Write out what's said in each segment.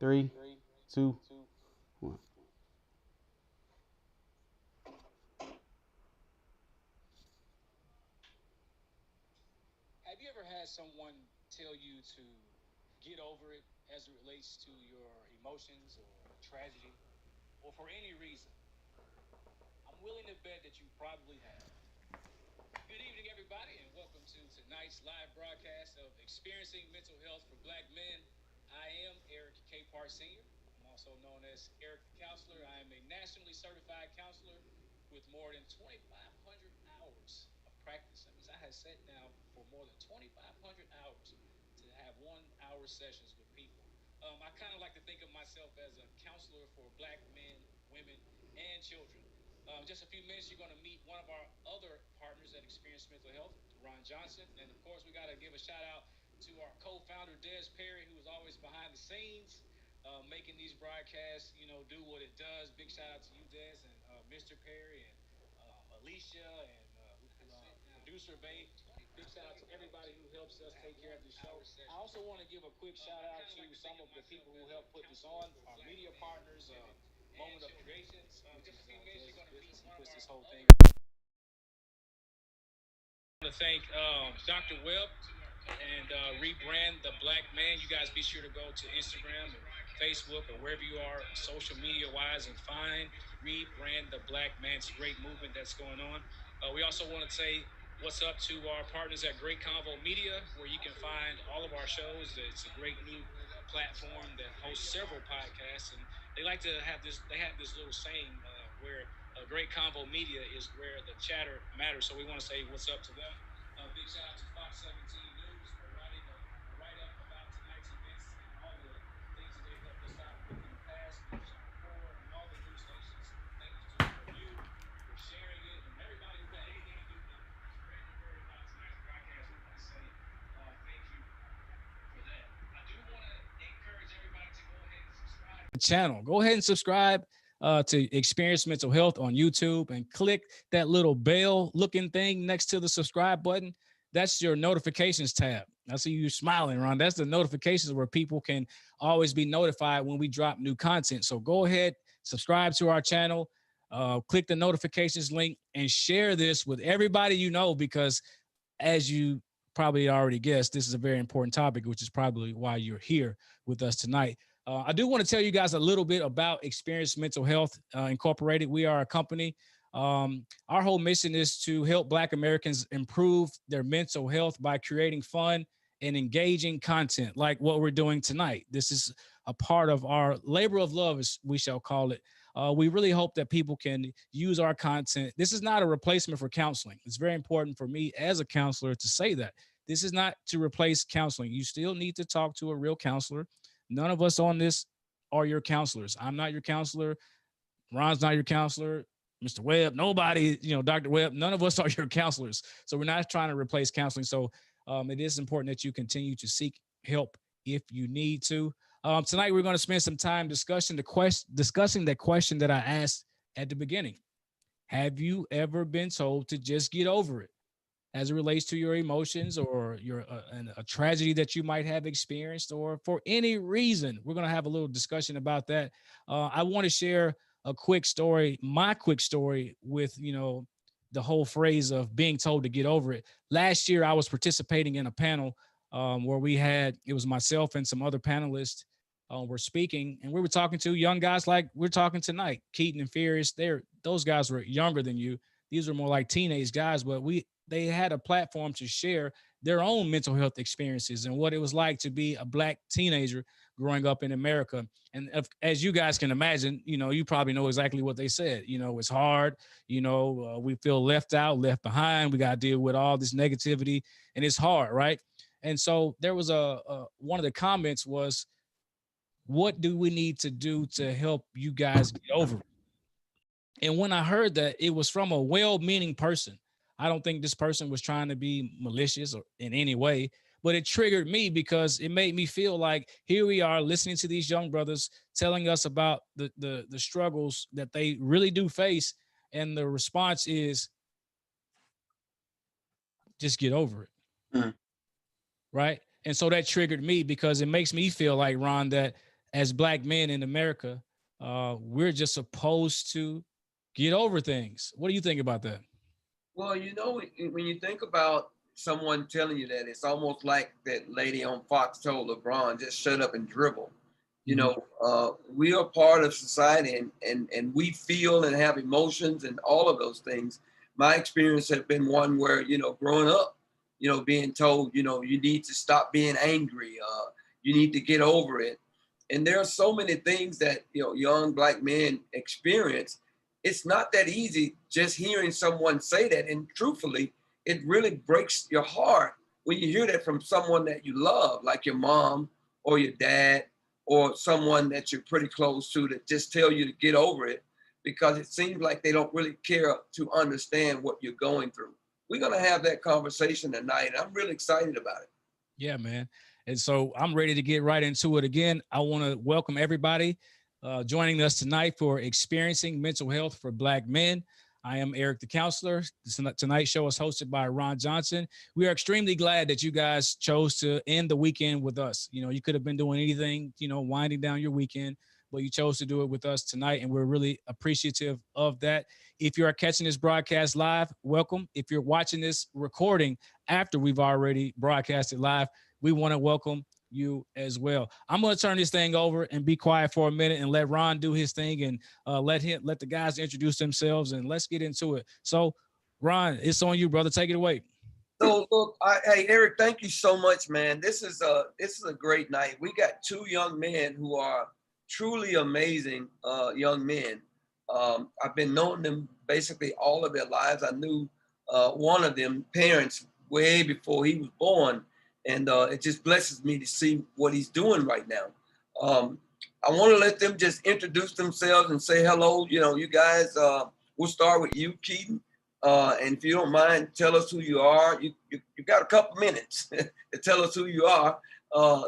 Three, two, one. Have you ever had someone tell you to get over it as it relates to your emotions or tragedy or for any reason? I'm willing to bet that you probably have. Good evening, everybody, and welcome to tonight's live broadcast of Experiencing Mental Health for Black Men. I am Eric CAPEHART Sr. I'm also known as Eric the Counselor. I am a nationally certified counselor with more than 2,500 hours of practice. That means I have sat down for more than 2,500 hours to have 1 hour sessions with people. I kind of like to think of myself as a counselor for Black men, women, and children. Just a few minutes, you're going to meet one of our other partners that experience mental health, Ron Johnson. And of course, we got to give a shout out to our co-founder, Des Perry, who is always behind the scenes, making these broadcasts, do what it does. Big shout out to you, Des, and Mr. Perry, and Alicia, and producer Bay. Big shout out to everybody who helps us take care of the show. I also want to give a quick shout out to some of the people who helped put this on, our media partners, Moment of Creations, which is business. He puts this whole thing. I want to thank Dr. Webb and Rebrand the Black Man. You guys be sure to go to Instagram or Facebook or wherever you are social media wise and find Rebrand the Black Man. It's a great movement that's going on. We also want to say what's up to our partners at Great Convo Media, where you can find all of our shows. It's a great new platform that hosts several podcasts, and they like to have this. They have this little saying where Great Convo Media is where the chatter matters. So we want to say what's up to them. Big shout out to Fox 17 News for writing a write-up about tonight's events and all the things that they've helped us out with in the past, News on 4, and all the news stations. Thank you for you for sharing it, and everybody who had anything to do with spreading the word about tonight's broadcast. We want to say thank you for that. I do want to encourage everybody to go ahead and subscribe to the channel. Go ahead and subscribe to Experience Mental Health on YouTube and click that little bell looking thing next to the subscribe button. That's your notifications tab. I see you smiling, Ron. That's the notifications where people can always be notified when we drop new content. So go ahead, subscribe to our channel, click the notifications link, and share this with everybody you know, because as you probably already guessed, this is a very important topic, which is probably why you're here with us tonight. I do want to tell you guys a little bit about Experience Mental Health Incorporated. We are a company. Our whole mission is to help Black Americans improve their mental health by creating fun and engaging content like what we're doing tonight. This is a part of our labor of love, as we shall call it. We really hope that people can use our content. This is not a replacement for counseling. It's very important for me as a counselor to say that. This is not to replace counseling. You still need to talk to a real counselor. None of us on this are your counselors. I'm not your counselor. Ron's not your counselor. Mr. Webb, nobody, Dr. Webb, none of us are your counselors. So we're not trying to replace counseling. So it is important that you continue to seek help if you need to. Tonight, we're going to spend some time discussing that question that I asked at the beginning. Have you ever been told to just get over it as it relates to your emotions or a tragedy that you might have experienced, or for any reason? We're going to have a little discussion about that. I want to share a quick story, my quick story with, the whole phrase of being told to get over it. Last year, I was participating in a panel where it was myself and some other panelists were speaking, and we were talking to young guys like we're talking tonight, Keaton and Pherius. Those guys were younger than you. These are more like teenage guys, but they had a platform to share their own mental health experiences and what it was like to be a Black teenager growing up in America. And as you guys can imagine, you probably know exactly what they said. It's hard. We feel left out, left behind. We got to deal with all this negativity, and it's hard, right? And so there was one of the comments was, what do we need to do to help you guys get over it? And when I heard that, it was from a well-meaning person. I don't think this person was trying to be malicious or in any way, but it triggered me because it made me feel like here we are listening to these young brothers telling us about the struggles that they really do face. And the response is just get over it. Mm. Right. And so that triggered me because it makes me feel like, Ron, that as Black men in America, we're just supposed to get over things. What do you think about that? Well, you know, when you think about someone telling you that, it's almost like that lady on Fox told LeBron, just shut up and dribble. You know, we are part of society, and we feel and have emotions and all of those things. My experience has been one where, you know, growing up, you know, being told, you know, you need to stop being angry, you need to get over it. And there are so many things that, you know, young Black men experience. It's not that easy just hearing someone say that. And truthfully, it really breaks your heart when you hear that from someone that you love, like your mom or your dad or someone that you're pretty close to, that just tell you to get over it, because it seems like they don't really care to understand what you're going through. We're going to have that conversation tonight, and I'm really excited about it. Yeah, man. And so I'm ready to get right into it again. I want to welcome everybody joining us tonight for Experiencing Mental Health for Black Men. I am Eric the Counselor. Tonight's show is hosted by Ron Johnson. We are extremely glad that you guys chose to end the weekend with us. You know, you could have been doing anything, you know, winding down your weekend, but you chose to do it with us tonight, and we're really appreciative of that. If you are catching this broadcast live, welcome. If you're watching this recording after we've already broadcasted live, we want to welcome you as well. I'm going to turn this thing over and be quiet for a minute and let Ron do his thing, and let the guys introduce themselves, and let's get into it. So, Ron, it's on you, brother. Take it away. So look, hey Eric, thank you so much, man. This is a great night. We got two young men who are truly amazing young men. I've been knowing them basically all of their lives. I knew one of them parents way before he was born, and it just blesses me to see what he's doing right now. I want to let them just introduce themselves and say hello. You know, you guys. We'll start with you, Keaton. And if you don't mind, tell us who you are. You got a couple minutes to tell us who you are.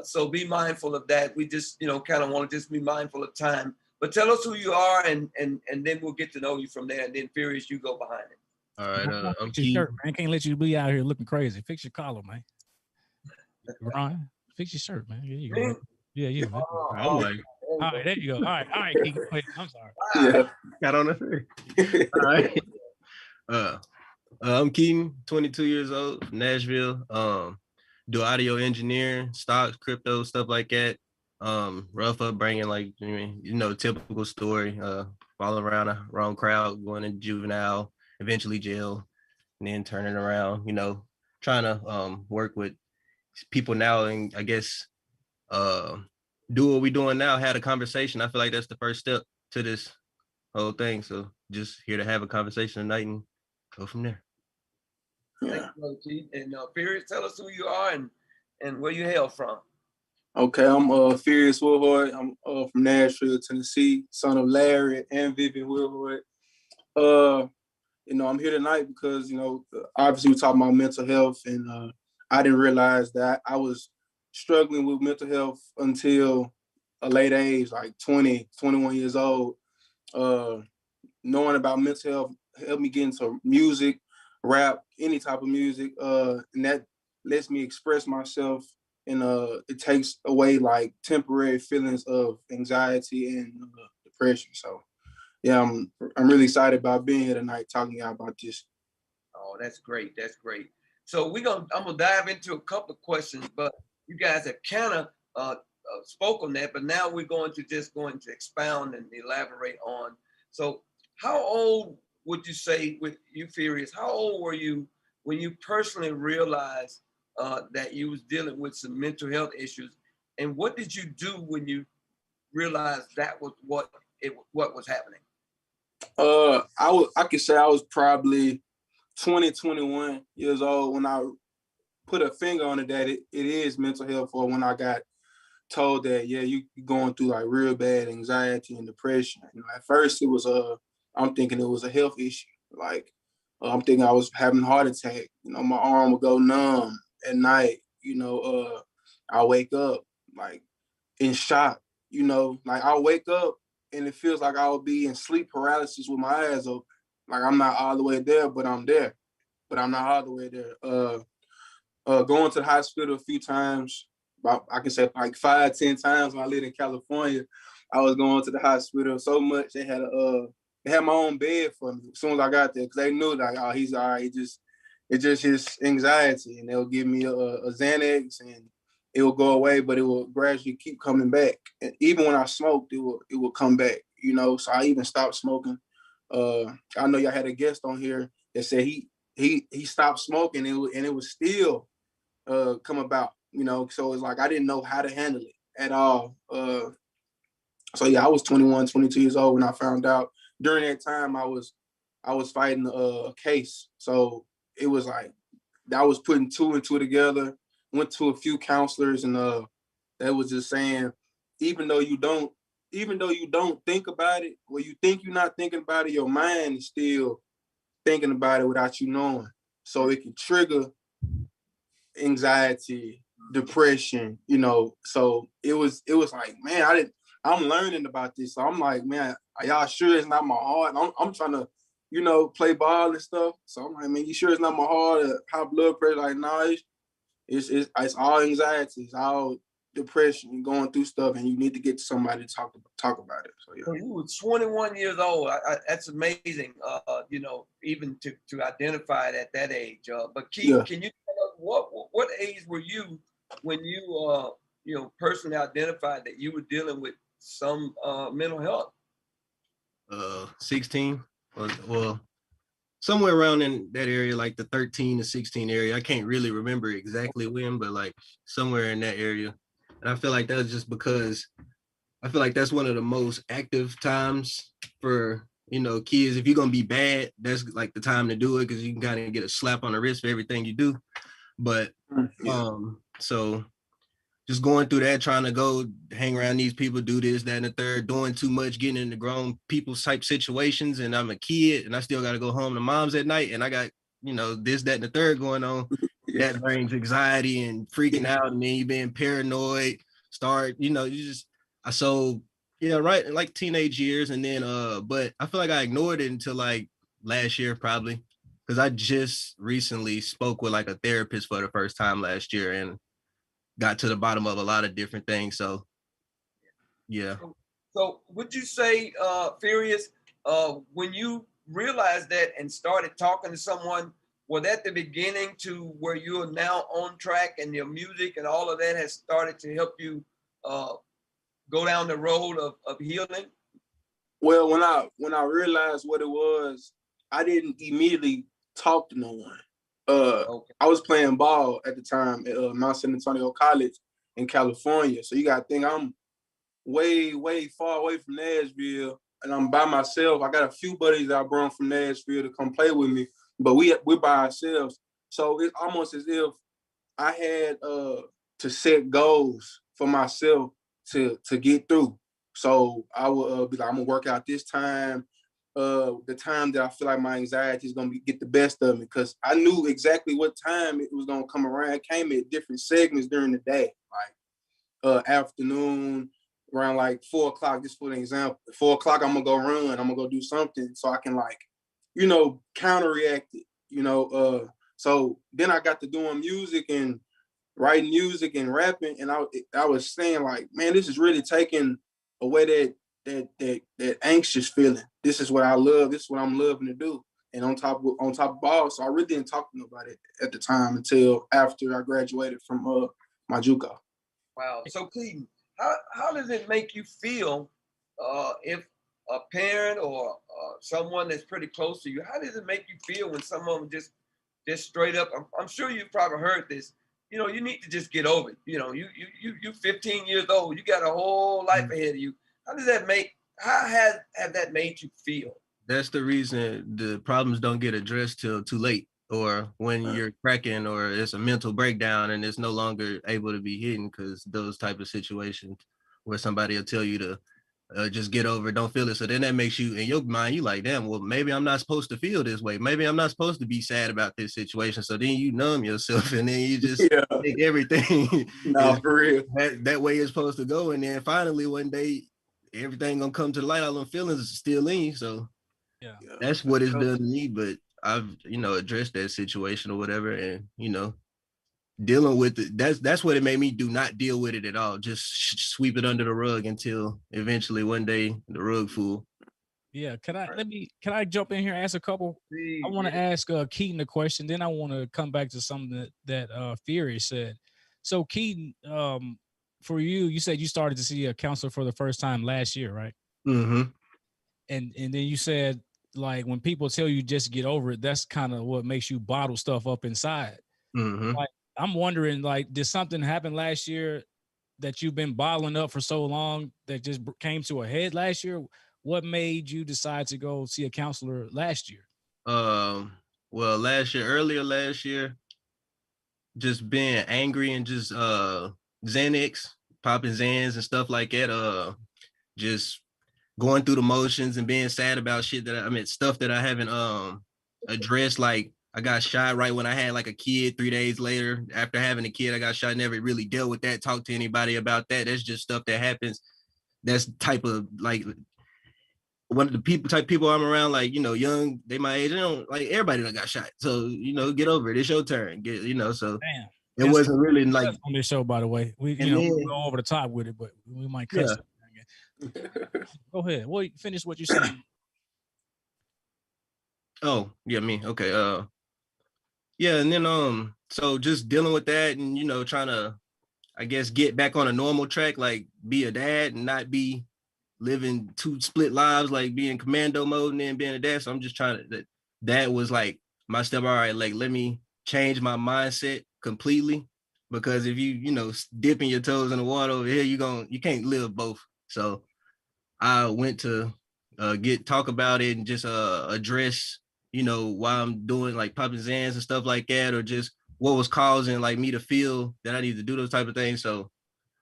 So be mindful of that. We just, you know, kind of want to just be mindful of time. But tell us who you are, and then we'll get to know you from there. And then Pherius, you go behind it. All right, I'm Fix your Keith. shirt, man. Can't let you be out here looking crazy. Fix your collar, man. Ron, fix your shirt, man. Yeah, you go. Yeah, you. I'm like, all right, there you go. All right, Keith. Wait, I'm sorry. yeah, got on the thing. All right. I'm Keaton, 22 years old, from Nashville. Do audio engineering, stocks, crypto, stuff like that. Rough upbringing, like, you know, typical story. Following around a wrong crowd, going to juvenile, eventually jail, and then turning around. You know, trying to work with people now, and I guess do what we're doing now. Had a conversation. I feel like that's the first step to this whole thing. So just here to have a conversation tonight and go from there. Yeah. And Pherius, tell us who you are and where you hail from. Okay, I'm Pherius Wilhoite. I'm from Nashville, Tennessee, son of Larry and Vivian Wilhoite. You know, I'm here tonight because, you know, obviously we're talking about mental health, and I didn't realize that I was struggling with mental health until a late age, like 20, 21 years old. Knowing about mental health helped me get into music, rap, any type of music, and that lets me express myself, and it takes away like temporary feelings of anxiety and depression. So yeah, I'm really excited about being here tonight talking about this. Oh, that's great. That's great. So I'm gonna dive into a couple of questions, but you guys have kind of spoke on that, but now we're going to expound and elaborate on. So how old would you say, with you, Pherius, how old were you when you personally realized that you was dealing with some mental health issues, and what did you do when you realized that was what was happening? I could say I was probably 20, 21 years old when I put a finger on it that it is mental health, or when I got told that, yeah, you're going through like real bad anxiety and depression. You know, at first it was I'm thinking it was a health issue. Like I'm thinking I was having a heart attack. You know, my arm would go numb at night. You know, I wake up like in shock. You know, like I'll wake up and it feels like I'll be in sleep paralysis with my eyes open. Like I'm not all the way there, but I'm there. But I'm not all the way there. Going to the hospital a few times, about, I can say like 5, 10 times when I lived in California. I was going to the hospital so much they had my own bed for me as soon as I got there because they knew like, oh, he's all right. It's just his anxiety, and they'll give me a Xanax and it will go away, but it will gradually keep coming back. And even when I smoked, it will come back, you know. So I even stopped smoking. I know y'all had a guest on here that said he stopped smoking and it was still come about, you know. So it's like I didn't know how to handle it at all. So yeah, I was 21, 22 years old when I found out. During that time, I was fighting a case. So it was like I was putting two and two together. Went to a few counselors, and that was just saying, even though you don't think about it, or you think you're not thinking about it, your mind is still thinking about it without you knowing. So it can trigger anxiety, depression, you know. So it was like, man, I'm learning about this. So I'm like, man, are y'all sure it's not my heart? I'm trying to, you know, play ball and stuff. So I'm like, man, you sure it's not my heart? High blood pressure? Like, nah, it's all anxiety, it's all depression. You're going through stuff, and you need to get to somebody to talk about it. So yeah. So you were 21 years old. That's amazing. You know, even to identify it at that age. But Keith, can you tell us what age were you when you you know, personally identified that you were dealing with some mental health? 16. Well, somewhere around in that area, like the 13 to 16 area. I can't really remember exactly when, but like somewhere in that area. And I feel like that's just because I feel like that's one of the most active times for, you know, kids. If you're going to be bad, that's like the time to do it, because you can kind of get a slap on the wrist for everything you do. But so just going through that, trying to go hang around these people, do this, that, and the third, doing too much, getting into grown people's type situations. And I'm a kid and I still got to go home to mom's at night. And I got, you know, this, that, and the third going on. That brings anxiety and freaking out. And then you being paranoid, you know, right, like teenage years. And then, but I feel like I ignored it until like last year, probably. Because I just recently spoke with like a therapist for the first time last year and got to the bottom of a lot of different things. So, yeah. So would you say, Pherius, when you realized that and started talking to someone, was that the beginning to where you are now on track and your music and all of that has started to help you go down the road of healing? Well, when I realized what it was, I didn't immediately talk to no one. Okay. I was playing ball at the time at Mount San Antonio College in California. So you got to think I'm way, way far away from Nashville, and I'm by myself. I got a few buddies that I brought from Nashville to come play with me, but we're by ourselves. So it's almost as if I had to set goals for myself to get through. So I would be like, I'm gonna work out this time. The time that I feel like my anxiety is gonna get the best of me, because I knew exactly what time it was gonna come around. It came at different segments during the day, like afternoon, around like 4 o'clock, just for an example. 4 o'clock, I'm gonna go run, I'm gonna go do something so I can, like, you know, counteract it, you know. So then I got to doing music and writing music and rapping, and I was saying, like, man, this is really taking away that anxious feeling. This is what I love. This is what I'm loving to do. And on top of all, so I really didn't talk to nobody at the time until after I graduated from my JUCO. Wow. So Keaton, how does it make you feel if a parent or someone that's pretty close to you, how does it make you feel when someone just straight up, I'm sure you've probably heard this, you know, you need to just get over it. You know, you're 15 years old, you got a whole life ahead of you. How have that made you feel? That's the reason the problems don't get addressed till too late, or when you're cracking, or it's a mental breakdown and it's no longer able to be hidden, because those type of situations where somebody will tell you to just get over it, don't feel it. So then that makes you, in your mind, you like, damn, well, maybe I'm not supposed to feel this way. Maybe I'm not supposed to be sad about this situation. So then you numb yourself, and then you just think everything for real. That way it's supposed to go. And then finally one day, everything gonna come to the light. All them feelings are still in you. So that's what it's done to me. But I've, you know, addressed that situation or whatever, and, you know, dealing with it, that's what it made me do not deal with it at all. Just sweep it under the rug until eventually one day the rug full. Yeah, can I jump in here and ask a couple? I want to ask Keaton a question, then I want to come back to something that Pherius said. So Keaton, for you said you started to see a counselor for the first time last year, right? Mm-hmm. And then you said, like, when people tell you just get over it, that's kind of what makes you bottle stuff up inside. Mm-hmm. Like, I'm wondering, like, did something happen last year that you've been bottling up for so long that just came to a head last year? What made you decide to go see a counselor last year? Well, earlier last year, just being angry and just Xanax, popping Xans and stuff like that. Just going through the motions and being sad about shit stuff that I haven't addressed. Like, I got shot right when I had like a kid. 3 days later, after having a kid, I got shot. Never really dealt with that, talked to anybody about that. That's just stuff that happens. That's type of like one of the people I'm around, like, young, they my age, they don't, like, everybody that got shot. So, get over it. It's your turn. So Damn. it wasn't really like on this show, by the way. We we go over the top with it, but we might cuss. Yeah. Go ahead. Well, finish what you're saying. Oh, yeah, me. Okay. Yeah, and then so just dealing with that and trying to, I guess, get back on a normal track, like be a dad and not be living two split lives, like being commando mode and then being a dad. So I'm just trying to, that was like my step. All right, like, let me change my mindset completely, because if you dipping your toes in the water over here, you can't live both. So I went to talk about it and just address why I'm doing like popping Xans and stuff like that, or just what was causing like me to feel that I need to do those type of things. So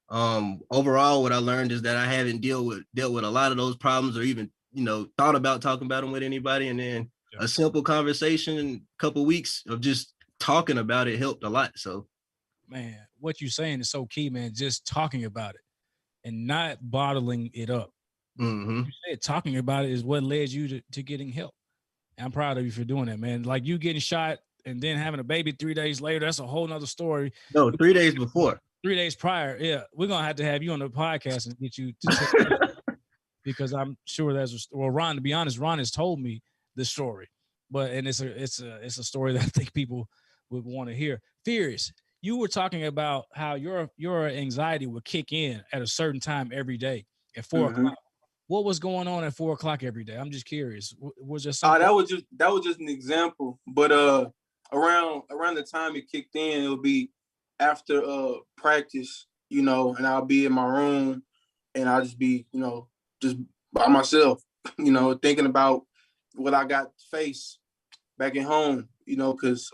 overall, what I learned is that I haven't dealt with a lot of those problems, or even thought about talking about them with anybody. And then a simple conversation in a couple of weeks of just talking about it helped a lot. So, man, what you're saying is so key, man. Just talking about it and not bottling it up. Mm-hmm. You said talking about it is what led you to getting help. And I'm proud of you for doing that, man. Like, you getting shot and then having a baby 3 days later, that's a whole nother story. No, 3 days before. 3 days prior. Yeah. We're going to have you on the podcast and get you to tell because I'm sure Ron, to be honest, Ron has told me the story, and it's a story that I think people would want to hear. Pherius, you were talking about how your anxiety would kick in at a certain time every day at 4 o'clock. What was going on at 4 o'clock every day? I'm just curious. Was there something? That was just an example. But around the time it kicked in, it would be after practice, and I'll be in my room and I'll just be, just by myself, thinking about what I got to face back at home, because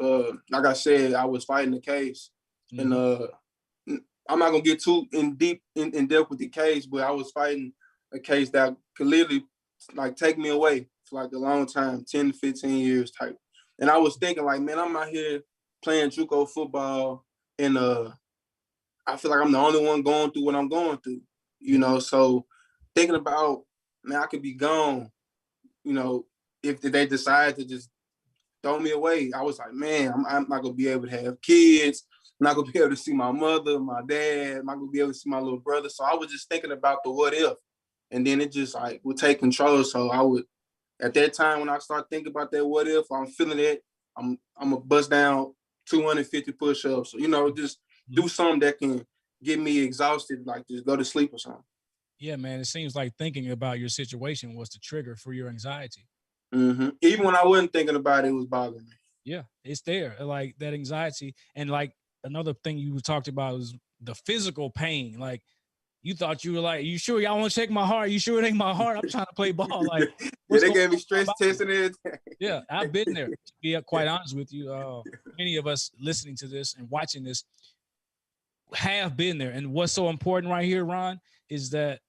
like I said, I was fighting the case. And I'm not gonna get too in depth with the case, but I was fighting a case that could literally like take me away for like a long time, 10 to 15 years type. And I was thinking, like, man, I'm out here playing JUCO football, and I feel like I'm the only one going through what I'm going through, so thinking about, man, I could be gone, if they decide to just throw me away. I was like, man, I'm not gonna be able to have kids. I'm not gonna be able to see my mother, my dad. I'm not gonna be able to see my little brother. So I was just thinking about the what if, and then it just like would take control. So I would, at that time when I start thinking about that what if, I'm feeling it. I'm gonna bust down 250 push-ups. So, just do something that can get me exhausted, like just go to sleep or something. Yeah, man. It seems like thinking about your situation was the trigger for your anxiety. Mm-hmm. Even when I wasn't thinking about it, it was bothering me. Yeah, it's there. Like that anxiety. And like another thing you talked about is the physical pain. Like, you thought you were like, you sure y'all want to check my heart? You sure it ain't my heart? I'm trying to play ball. Like, yeah, they gave me stress tests and everything. Yeah, I've been there. To be quite honest with you, many of us listening to this and watching this have been there. And what's so important right here, Ron, is that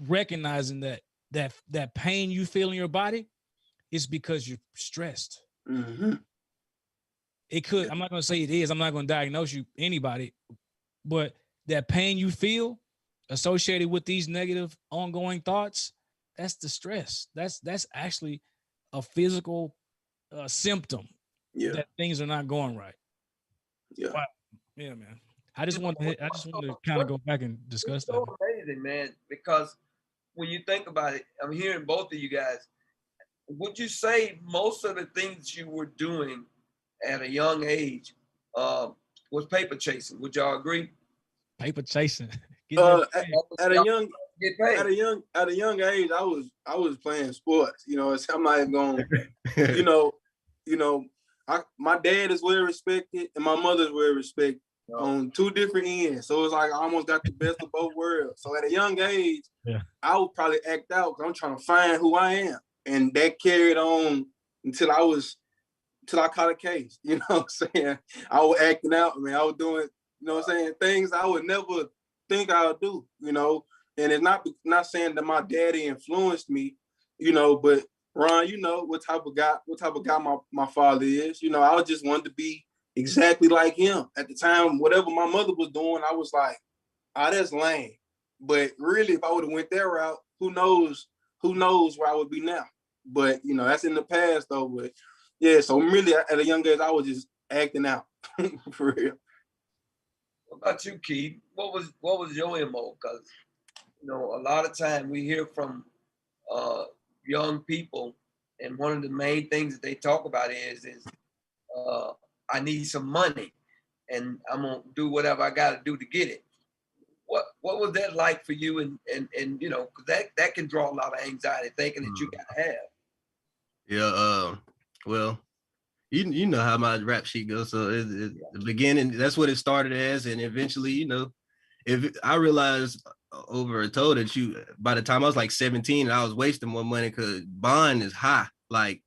recognizing that pain you feel in your body is because you're stressed. Mm-hmm. It could. I'm not going to say it is. I'm not going to diagnose anybody, but that pain you feel associated with these negative ongoing thoughts, that's the stress. That's actually a physical symptom that things are not going right. Yeah. Yeah, man. I just want to kind of go back and discuss It's so that. amazing, man, because when you think about it, I'm hearing both of you guys. Would you say most of the things you were doing at a young age was paper chasing? Would y'all agree? Paper chasing. At a young Get paid. at a young age, I was playing sports. You know, I'm not even going. You know, my dad is well respected and my mother is well respected on two different ends. So it's like I almost got the best of both worlds. So at a young age, I would probably act out because I'm trying to find who I am, and that carried on until I caught a case. You know what I'm saying? I was acting out. I was doing, you know what I'm saying, things I would never think I would do. You know, and it's not saying that my daddy influenced me, you know, but Ron, you know what type of guy my father is. You know, I just wanted to be exactly like him. At the time, whatever my mother was doing, I was like, that's lame. But really, if I would have went that route, who knows where I would be now. But, you know, that's in the past though. But yeah, so really at a young age, I was just acting out for real. What about you, Keith? What was your MO? Because, you know, a lot of time we hear from young people, and one of the main things that they talk about is I need some money, and I'm gonna do whatever I got to do to get it. What was that like for you? And you know, because that can draw a lot of anxiety thinking that you gotta have. Yeah. Well, you know how my rap sheet goes. So the beginning, that's what it started as, and eventually, you know, if I realized over a told that by the time I was like 17, I was wasting more money because bond is high, like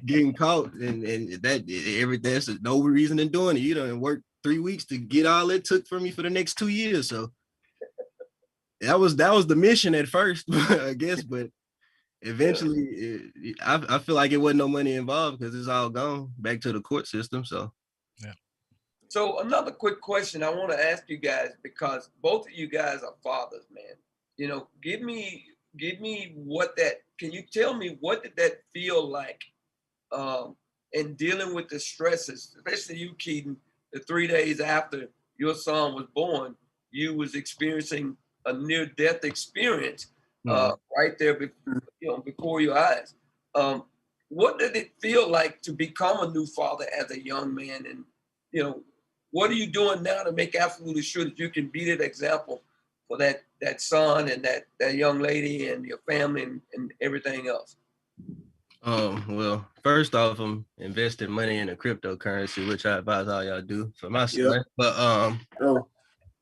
getting caught, and there's no reason in doing it. You know, and work 3 weeks to get all it took from me for the next 2 years. So that was the mission at first, I guess, but eventually I feel like it wasn't no money involved because it's all gone back to the court system. So yeah. So another quick question I want to ask you guys, because both of you guys are fathers, man. You know, give me can you tell me what did that feel like in dealing with the stresses, especially you, Keaton, the 3 days after your son was born, you was experiencing a near-death experience right there before your eyes. What did it feel like to become a new father as a young man? And, you know, what are you doing now to make absolutely sure that you can be that example for that son and that young lady and your family and everything else? Well, first off, I'm investing money in a cryptocurrency, which I advise all y'all do for my son. Yep. But oh,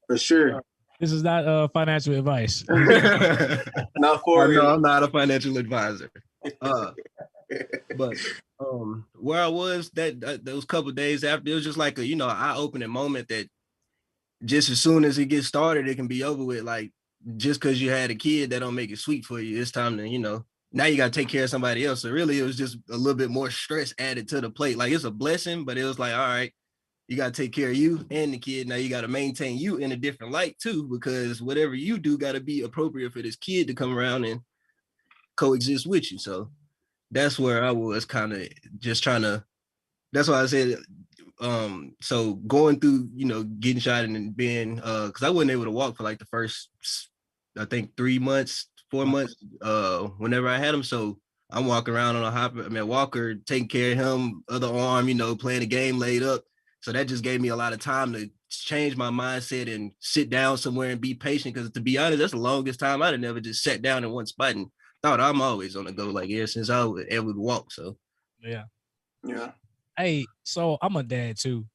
for sure. This is not financial advice. Not for real. No, I'm not a financial advisor. But where I was those couple of days after, it was just like a, you know, eye-opening moment that just as soon as it gets started, it can be over with. Like, just because you had a kid, that don't make it sweet for you. It's time to, you know, now you got to take care of somebody else. So really, it was just a little bit more stress added to the plate. Like, it's a blessing, but it was like, all right, you got to take care of you and the kid. Now you got to maintain you in a different light too, because whatever you do got to be appropriate for this kid to come around and coexist with you. So that's where I was kind of just trying to, that's why I said, so going through, you know, getting shot and being, because I wasn't able to walk for like the first, I think 3 months, 4 months, whenever I had him. So I'm walking around on a walker, taking care of him, other arm, you know, playing the game laid up. So that just gave me a lot of time to change my mindset and sit down somewhere and be patient. Because to be honest, that's the longest time I'd have never just sat down in one spot and thought I'm always on the go, like ever since I was able to walk. So yeah. Yeah. Hey, so I'm a dad too,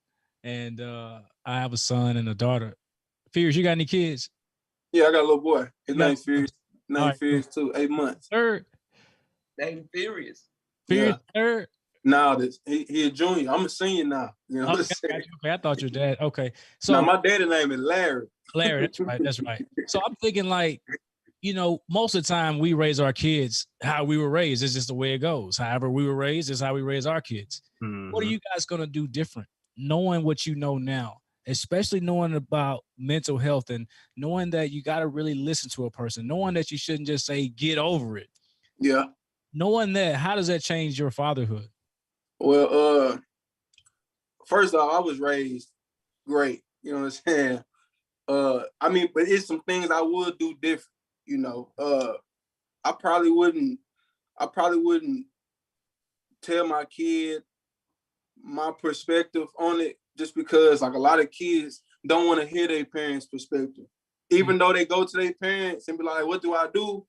and I have a son and a daughter. Pherius, you got any kids? Yeah, I got a little boy. His Yeah. name's Pherius. Pherius too. 8 months. Third. Named Pherius. Pherius third. No, he a junior. I'm a senior now. You know what I'm saying? Okay, I thought your dad. Okay, so now my dad's name is Larry. Larry, that's right. So I'm thinking, like, you know, most of the time we raise our kids how we were raised. It's just the way it goes. However we were raised is how we raise our kids. Mm-hmm. What are you guys gonna do different, knowing what you know now, especially knowing about mental health and knowing that you got to really listen to a person, knowing that you shouldn't just say get over it. Yeah. Knowing that, how does that change your fatherhood? Well, first off, I was raised great. You know what I'm saying? I mean, but it's some things I would do different. You know, I probably wouldn't tell my kid my perspective on it, just because like a lot of kids don't want to hear their parents' perspective. Even though they go to their parents and be like, what do I do?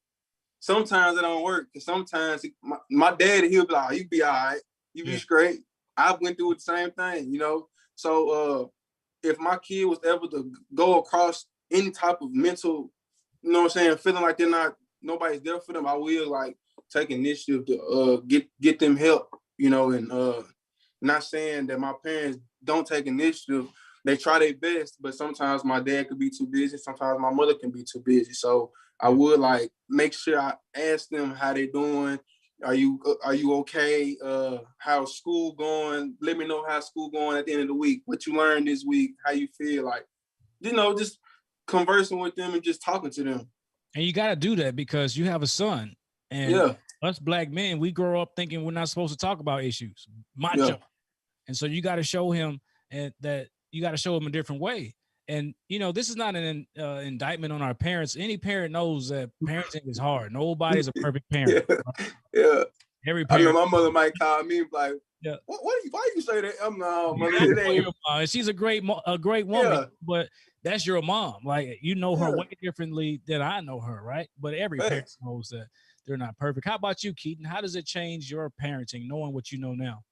Sometimes it don't work. Cause sometimes my daddy, he'll be like, you be all right, you be straight. I went through the same thing, you know? So if my kid was able to go across any type of mental, you know what I'm saying, feeling like nobody's there for them, I will like take initiative to get them help, you know, and not saying that my parents don't take initiative. They try their best, but sometimes my dad could be too busy. Sometimes my mother can be too busy. So I would like make sure I ask them how they doing. Are you okay? How's school going? Let me know how school going at the end of the week. What you learned this week? How you feel? Like, you know, just conversing with them and just talking to them. And you got to do that because you have a son. And us black men, we grow up thinking we're not supposed to talk about issues. Macho. Yeah. And so you got to show him that you got to show him a different way. And, you know, this is not an indictment on our parents. Any parent knows that parenting is hard. Nobody's a perfect parent. Yeah. Every parent. I know my mother might call me like, why you say that? I'm no, mother. She's a great woman, but that's your mom. Like, you know her way differently than I know her, right? But every parent knows that they're not perfect. How about you, Keaton? How does it change your parenting, knowing what you know now?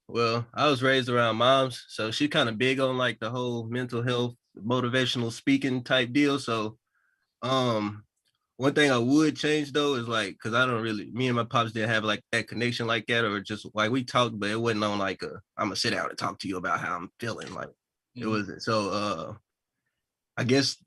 Well, I was raised around moms, so she kind of big on like the whole mental health, motivational speaking type deal. So, one thing I would change though is like, cause me and my pops didn't have like that connection like that, or just like we talked, but it wasn't on like I'm gonna sit down and talk to you about how I'm feeling. Like it wasn't. So, I guess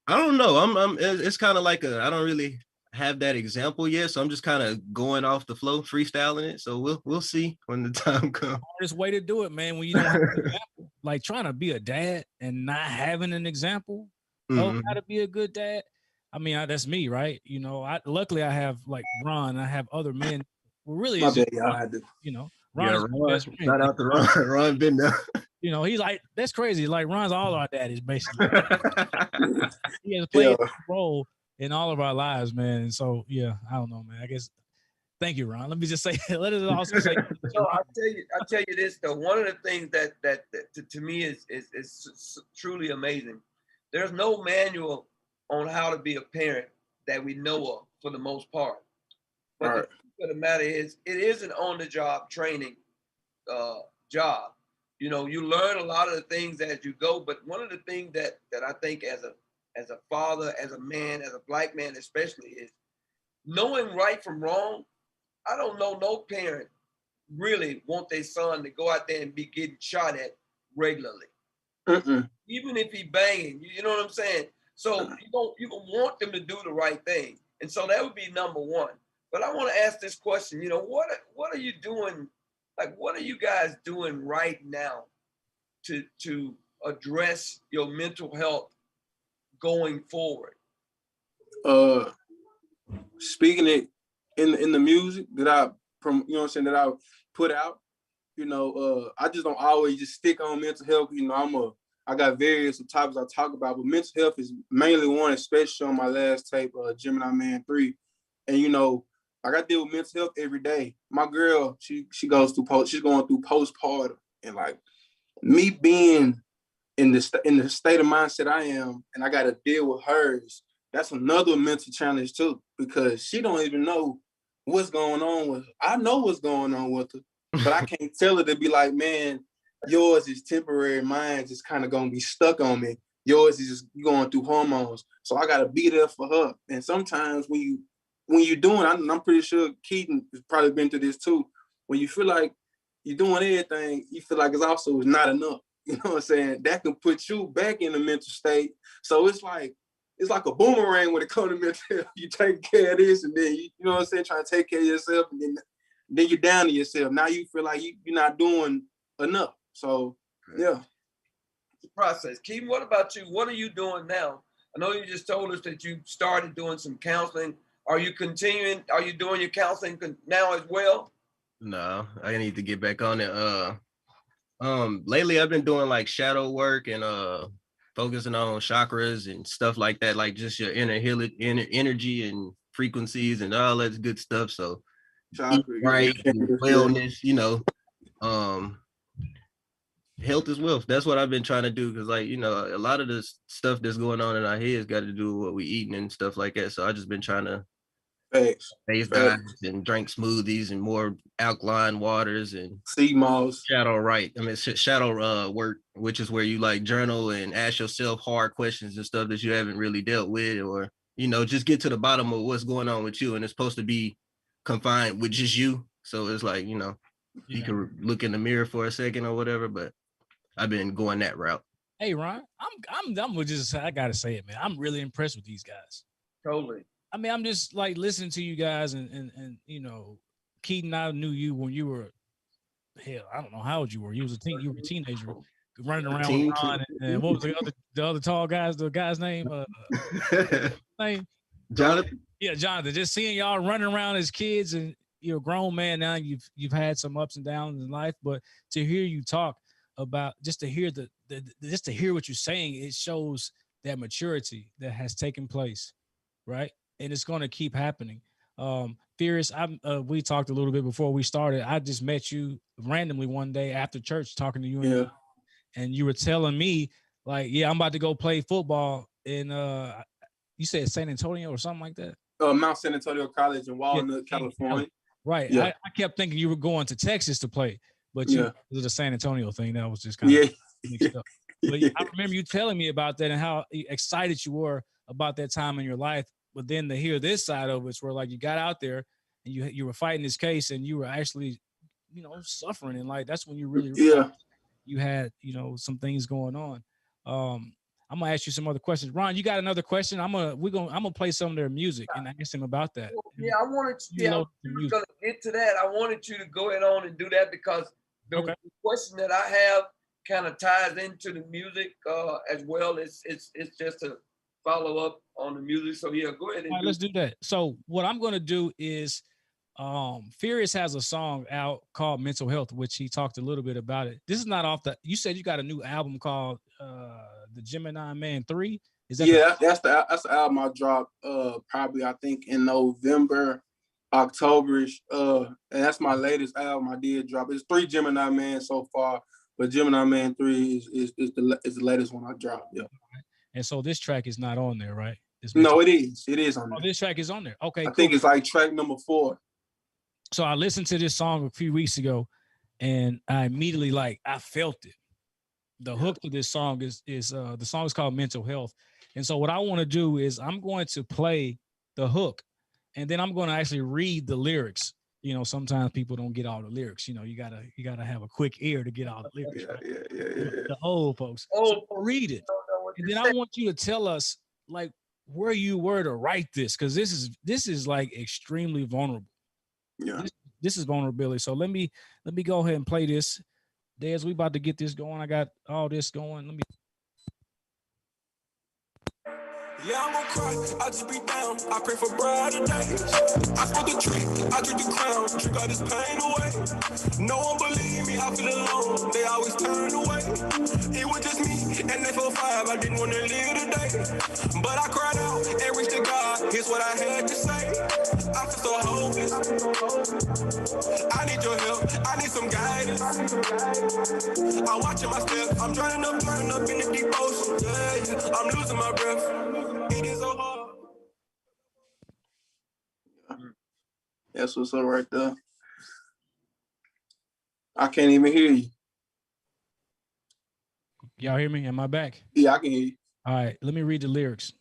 I don't know. It's kind of like I don't really have that example yet, so I'm just kind of going off the flow, freestyling it. So we'll see when the time comes. Hardest way to do it, man. When you don't have an example, like trying to be a dad and not having an example of how to be a good dad. I mean, that's me, right? You know, luckily I have like Ron. I have other men. Well, really, you know, Ron's my best friend. Shout out to Ron. Ron been there. You know, he's like, that's crazy. Like Ron's all our daddies, basically. He has played a role in all of our lives, man. And so, yeah, I don't know, man. I guess. Thank you, Ron. Let me just say. Let us also say. So I'll tell you this though. One of the things that to me is truly amazing. There's no manual on how to be a parent that we know of for the most part. But the truth of the matter is, it is an on-the-job training job. You know, you learn a lot of the things as you go. But one of the things that I think as a father, as a man, as a black man especially, is knowing right from wrong. I don't know no parent really want their son to go out there and be getting shot at regularly. Even if he banging, you know what I'm saying? So you gonna want them to do the right thing. And so that would be number one. But I want to ask this question, you know, what are you doing? Like, what are you guys doing right now to address your mental health going forward? Speaking it in the music that I that I put out, you know, I just don't always just stick on mental health. You know, I got various topics I talk about, but mental health is mainly one, especially on my last tape, Gemini Man 3. And you know, like I deal with mental health every day. My girl, she's going through postpartum, and like me being in the state of mindset I am, and I got to deal with hers. That's another mental challenge too, because she don't even know what's going on with her. I know what's going on with her, but I can't tell her to be like, man, yours is temporary, mine's just kind of gonna be stuck on me. Yours is just going through hormones. So I gotta be there for her. And sometimes when you're doing, I'm pretty sure Keaton has probably been through this too. When you feel like you're doing everything, you feel like it's also not enough. You know what I'm saying? That can put you back in a mental state. So it's like a boomerang when it comes to mental health. You take care of this, and then you know what I'm saying, trying to take care of yourself, and then you're down to yourself. Now you feel like you're not doing enough. So yeah. The process. Keaton, what about you? What are you doing now? I know you just told us that you started doing some counseling. Are you continuing? Are you doing your counseling now as well? No, I need to get back on it. Lately I've been doing like shadow work and focusing on chakras and stuff like that, like just your inner energy and frequencies and all that good stuff. So eat Chakra, right, yeah. wellness, you know, health is wealth. That's what I've been trying to do, because like, you know, a lot of this stuff that's going on in our heads got to do with what we eating and stuff like that. So I just been trying to Thanks. base diets and drink smoothies and more alkaline waters and Sea moss. shadow right. I mean, shadow work, which is where you like journal and ask yourself hard questions and stuff that you haven't really dealt with, or, you know, just get to the bottom of what's going on with you. And it's supposed to be confined with just you. So it's like, you know, you can look in the mirror for a second or whatever, but I've been going that route. Hey, Ron, I'm just, I gotta say it, man. I'm really impressed with these guys. Totally. I mean, I'm just like listening to you guys, and you know, Keaton, I knew you when you were, hell, I don't know how old you were. You were a teenager running around with Ron, and what was the other tall guys? The guy's name? Jonathan. Yeah, Jonathan. Just seeing y'all running around as kids, and you're a grown man now. You've had some ups and downs in life, but to hear you talk about, just to hear just to hear what you're saying, it shows that maturity that has taken place, right? And it's going to keep happening. Pherius, we talked a little bit before we started. I just met you randomly one day after church, talking to you, and you were telling me like, yeah, I'm about to go play football in you said San Antonio or something like that. Mount San Antonio College in Walnut, California. Right. Yeah. I kept thinking you were going to Texas to play, but it was a San Antonio thing. That was just kind of mixed up. But I remember you telling me about that and how excited you were about that time in your life. But then to hear this side of it, where like you got out there and you were fighting this case and you were actually, you know, suffering, and like that's when you really realized you had, you know, some things going on. I'm gonna ask you some other questions. Ron, you got another question? I'm gonna play some of their music and ask him about that. Yeah, I wanted to. Yeah, I was gonna get to that. I wanted you to go ahead on and do that because the question that I have kind of ties into the music as well. It's just a follow up on the music. So yeah, go ahead. Let's do that. So what I'm gonna do is, Pherius has a song out called Mental Health, which he talked a little bit about it. This is not off the, you said you got a new album called The Gemini Man 3. Is that that's the album I dropped probably I think in November, Octoberish. And that's my latest album I did drop. It's 3 Gemini Man so far, but Gemini Man 3 is the latest one I dropped. Yeah. And so this track is not on there, right? No, it is. It is on there. Oh, this track is on there. Okay, I think it's like track number 4. So I listened to this song a few weeks ago, and I immediately I felt it. The hook to this song is the song is called Mental Health. And so what I want to do is I'm going to play the hook, and then I'm going to actually read the lyrics. You know, sometimes people don't get all the lyrics. You know, you gotta have a quick ear to get all the lyrics. Right? The old folks. So read it, and then I want you to tell us like where you were to write this, because this is like extremely vulnerable. Yeah, this is vulnerability. So let me go ahead and play this. Dez, we about to get this going. I got all this going. Let me. Yeah, I'm gonna cry, I just be down. I pray for brighter days. I smoke the tree, I drink the crown, drink all this pain away. No one believe me, I feel alone. They always turn away. It was just me and they 4-5. I didn't wanna live today, but I cried out and reached to God. Here's what I had to say. I'm so hopeless. I need your help. I need some guidance. I'm watching my steps. I'm drowning up in the deep ocean. Yeah, I'm losing my breath. It is so hard. That's what's up right there. I can't even hear you. Y'all hear me? Am I back? Yeah, I can hear you. All right, let me read the lyrics.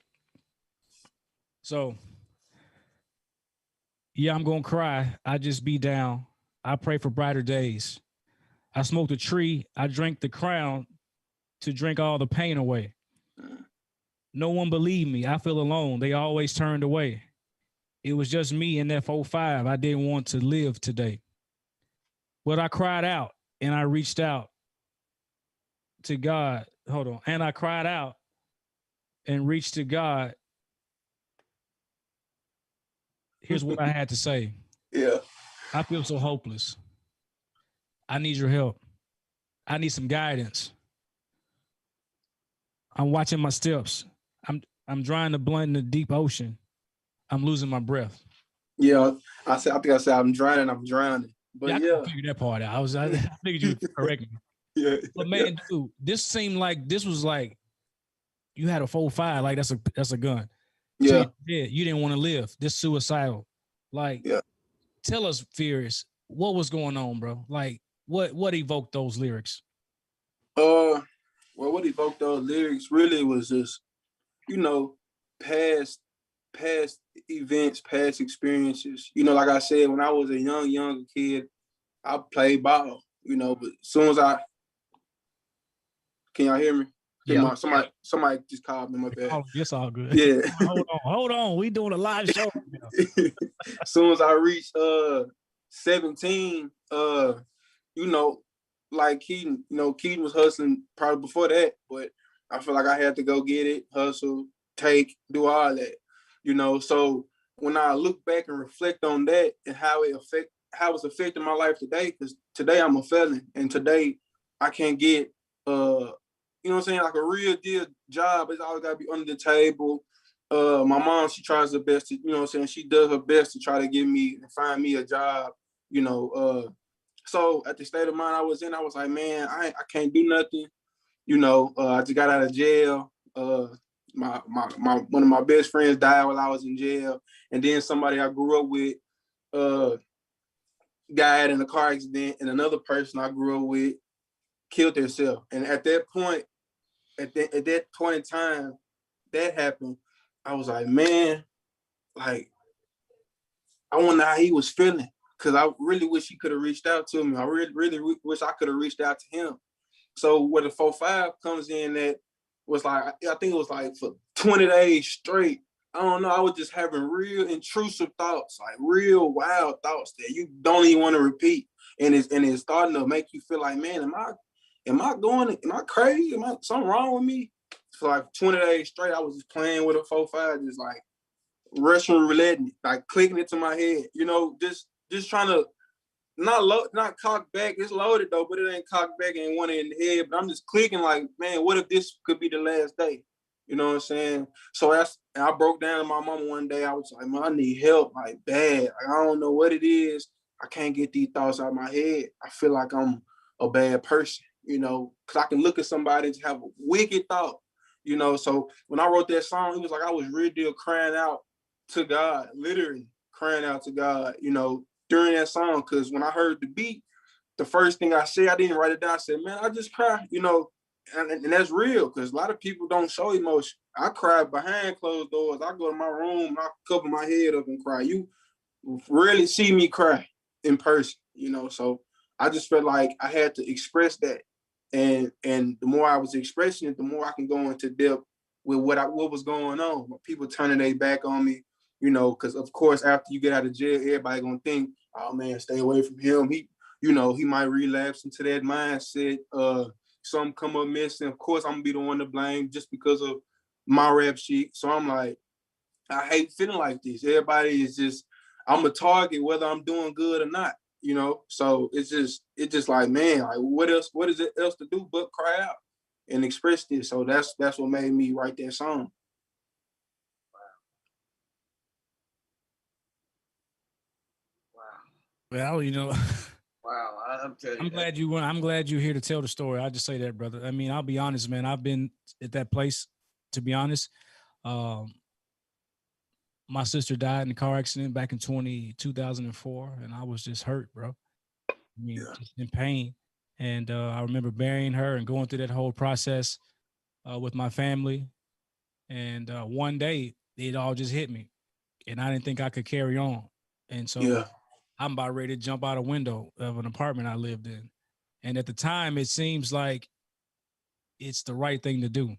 So, yeah, I'm gonna cry. I just be down. I pray for brighter days. I smoke the tree. I drink the crown to drink all the pain away. No one believed me. I feel alone. They always turned away. It was just me and that 4-5. I didn't want to live today. But I cried out and I reached out to God. Hold on. And I cried out and reached to God. Here's what I had to say. Yeah. I feel so hopeless. I need your help. I need some guidance. I'm watching my steps. I'm drawing the blunt in the deep ocean. I'm losing my breath. Yeah, I think I said I'm drowning. But I yeah, figured that part out. I figured you would correct me. yeah. But man, dude, this seemed like this was like you had a 4.5, like that's a gun. Yeah. You didn't want to live. This suicidal. Like, Yeah. Tell us, Pherius, what was going on, bro? Like, what evoked those lyrics? Well, what evoked those lyrics really was just, past events, past experiences. Like I said, when I was a young kid, I played ball, but as soon as can y'all hear me? Yeah. Somebody just called me, my bad. It's all good. Yeah. Hold on. We doing a live show right now. As soon as I reached 17, like Keaton, Keaton was hustling probably before that, but I feel like I had to go get it, hustle, do all that, So when I look back and reflect on that and how it's affecting my life today, because today I'm a felon and today I can't get, like a real deal job. It's always got to be under the table. My mom, she tries her best to, she does her best to try to give me and find me a job, So at the state of mind I was in, I was like, man, I can't do nothing. I just got out of jail. My one of my best friends died while I was in jail. And then somebody I grew up with died in a car accident, and another person I grew up with killed themselves. And at that point in time that happened, I was like, man, like, I wonder how he was feeling. Cause I really wish he could have reached out to me. I really wish I could have reached out to him. So where the 4.5 comes in, that was like, I think it was like for 20 days straight. I don't know. I was just having real intrusive thoughts, like real wild thoughts that you don't even want to repeat. And it's starting to make you feel like, man, am I crazy? Something wrong with me? For like 20 days straight, I was just playing with a 4.5, just like Russian roulette, like clicking it to my head, just trying to not cock back. It's loaded though, but it ain't cocked back and one in the head. But I'm just clicking like, man, what if this could be the last day? You know what I'm saying? So I broke down to my mama one day. I was like, man, I need help, like bad. Like, I don't know what it is. I can't get these thoughts out of my head. I feel like I'm a bad person, because I can look at somebody and have a wicked thought, So when I wrote that song, it was like I was really crying out to God, literally crying out to God, during that song. Because when I heard the beat, the first thing I said, I didn't write it down. I said, man, I just cry, and that's real, because a lot of people don't show emotion. I cry behind closed doors. I go to my room and I cover my head up and cry. You rarely see me cry in person, so I just felt like I had to express that. And the more I was expressing it, the more I can go into depth with what was going on. People turning their back on me, because of course, after you get out of jail, everybody gonna think, oh man, stay away from him. He might relapse into that mindset. Something come up missing. Of course, I'm gonna be the one to blame just because of my rap sheet. So I'm like, I hate feeling like this. Everybody is just, I'm a target whether I'm doing good or not. So it's just like, man, like what is it else to do but cry out and express this? So that's what made me write that song. Well, Wow, I'm telling you. I'm glad you're here to tell the story. I'll just say that, brother. I mean, I'll be honest, man. I've been at that place, to be honest. My sister died in a car accident back in 2004, and I was just hurt, bro. I mean, just in pain. And I remember burying her and going through that whole process with my family. And one day, it all just hit me, and I didn't think I could carry on. And so I'm about ready to jump out a window of an apartment I lived in. And at the time, it seems like it's the right thing to do.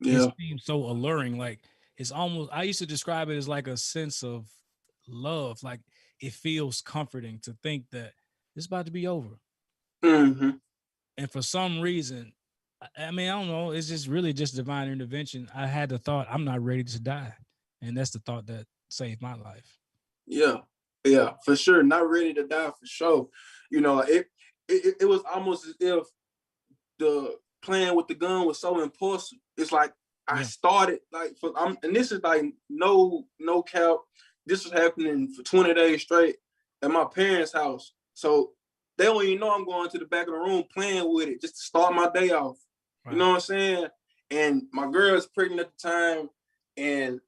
Yeah. It seems so alluring. Like, it's almost, I used to describe it as like a sense of love. Like, it feels comforting to think that it's about to be over. Mm-hmm. And for some reason, I mean, I don't know, it's just really just divine intervention. I had the thought, I'm not ready to die. And that's the thought that saved my life. Yeah, for sure. Not ready to die, for sure. It was almost as if the playing with the gun was so impulsive. It's like I started like and this is like no cap. This was happening for 20 days straight at my parents' house. So they don't even know I'm going to the back of the room playing with it just to start my day off. Right. You know what I'm saying? And my girl's pregnant at the time, and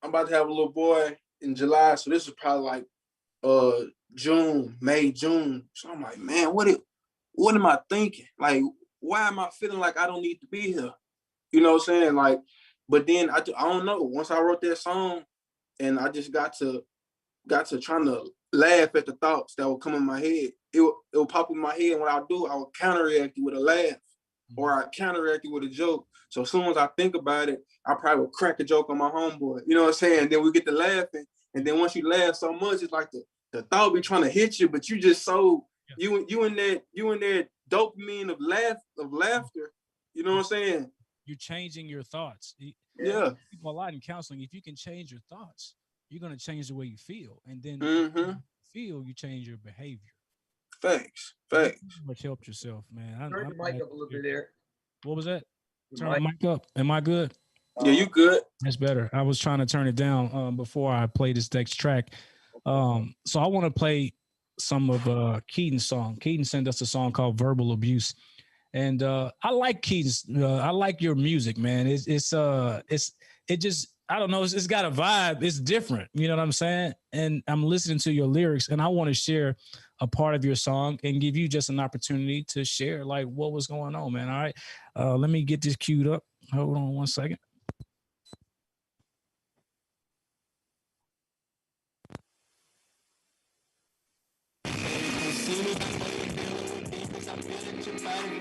I'm about to have a little boy in July. So this is probably like May, June. So I'm like, man, what am I thinking? Like, why am I feeling like I don't need to be here? You know what I'm saying? Like, but then I don't know. Once I wrote that song, and I just got to trying to laugh at the thoughts that would come in my head. It would pop in my head. And what I do, I would counteract it with a laugh, or I counteract it with a joke. So as soon as I think about it, I probably would crack a joke on my homeboy. You know what I'm saying? Then we get to laughing, and then once you laugh so much, it's like the thought be trying to hit you, but you just so you in that dopamine of laughter. You know what I'm saying? You're changing your thoughts. Yeah. People a lot in counseling. If you can change your thoughts, you're going to change the way you feel. And then you change your behavior. Facts. Much helped yourself, man. Turn the mic up a little bit there. What was that? Turn the mic up. Am I good? Yeah, you good. That's better. I was trying to turn it down before I play this next track. So I want to play some of Keaton's song. Keaton sent us a song called Verbal Abuse. And I like Keaton's. I like your music, man. It just, I don't know. It's got a vibe. It's different. You know what I'm saying? And I'm listening to your lyrics, and I want to share a part of your song and give you just an opportunity to share like what was going on, man. All right. Let me get this queued up. Hold on one second.